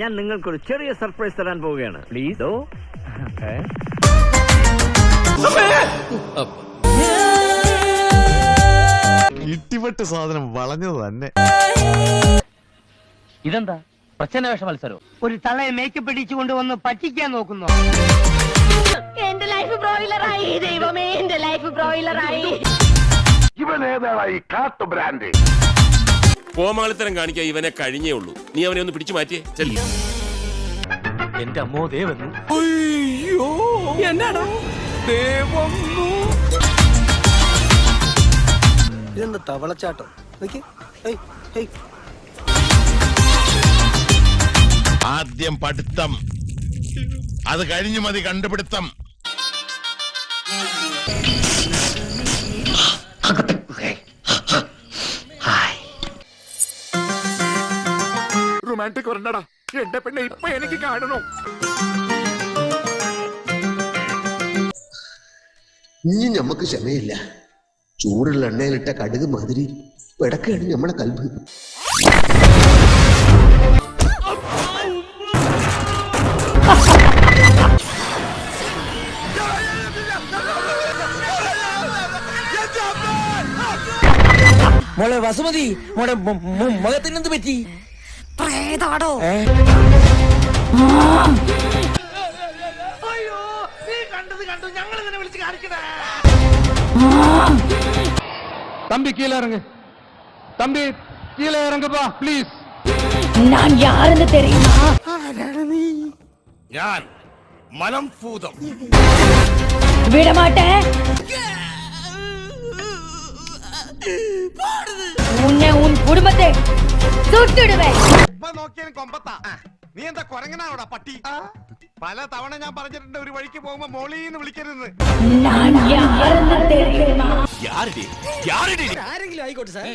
ഞാൻ നിങ്ങൾക്കൊരു ചെറിയ സർപ്രൈസ് തരാൻ പോവുകയാണ്. പ്ലീസ്. ഇട്ടിപ്പെട്ട് സാധനം വളഞ്ഞത് തന്നെ. ഇതെന്താ പ്രച്ഛന്നവേഷ മത്സരം? ഒരു തളയെ മേക്കപ്പ് ഇടിച്ചുകൊണ്ട് വന്ന് പറ്റിക്കാൻ നോക്കുന്നു. എന്റെ ലൈഫ് ബ്രോയിലറായി ദൈവമേ, എന്റെ ലൈഫ് ബ്രോയിലറായി. ഇവനേതായി കാട്ടു ബ്രാൻഡ് കോമാളിത്തരം കാണിക്കാൻ ഇവനെ കഴിഞ്ഞേ ഉള്ളൂ. നീ അവനെ ഒന്ന് പിടിച്ചു മാറ്റിയേ. ചെല്ലി. എന്റെ അമ്മോ ദേ വന്നു. അയ്യോ എന്നാടാ ഇതെന്താ തവളച്ചാട്ടം? ആദ്യം പഠിത്തം, അത് കഴിഞ്ഞു മതി കണ്ടുപിടുത്തം. റൊമാൻറ്റിക് വരണ്ടടാ എന്റെ പെണ്ണെ, ഇപ്പൊ എനിക്ക് കാണണോ? ഇനി ഞമ്മക്ക് ക്ഷമയില്ല. ചൂടുള്ള എണ്ണയിലിട്ട കടുക് മാതിരി പിടക്കാണ് നമ്മളെ കൽബ്. മോളെ വസുമതി, മോളെ മുഖത്തിനെന്ത് പറ്റി? പ്രേതാടോ? தம்பி கீழே இறங்கு, தம்பி கீழே இறங்குப்பா ப்ளீஸ். நான் யாருன்னு தெரியுமா? ഞാൻ മലം ഭൂതം. விட மாட்டேன். உன்னை உன் குடும்பத்தை சுட்டுடுவேன். നോക്കിയാലും കൊമ്പത്താ. നീ എന്താ കൊരങ്ങനാണോടാ പട്ടി? പല തവണ ഞാൻ പറഞ്ഞിട്ടുണ്ട് ഒരു വഴിക്ക് പോകുമ്പോ മോളീന്ന് വിളിക്കരുത്. நான் யாருன்னு தெரியுமா? യാരുടെ ആരെങ്കിലും ആയിക്കോട്ടെ സാർ.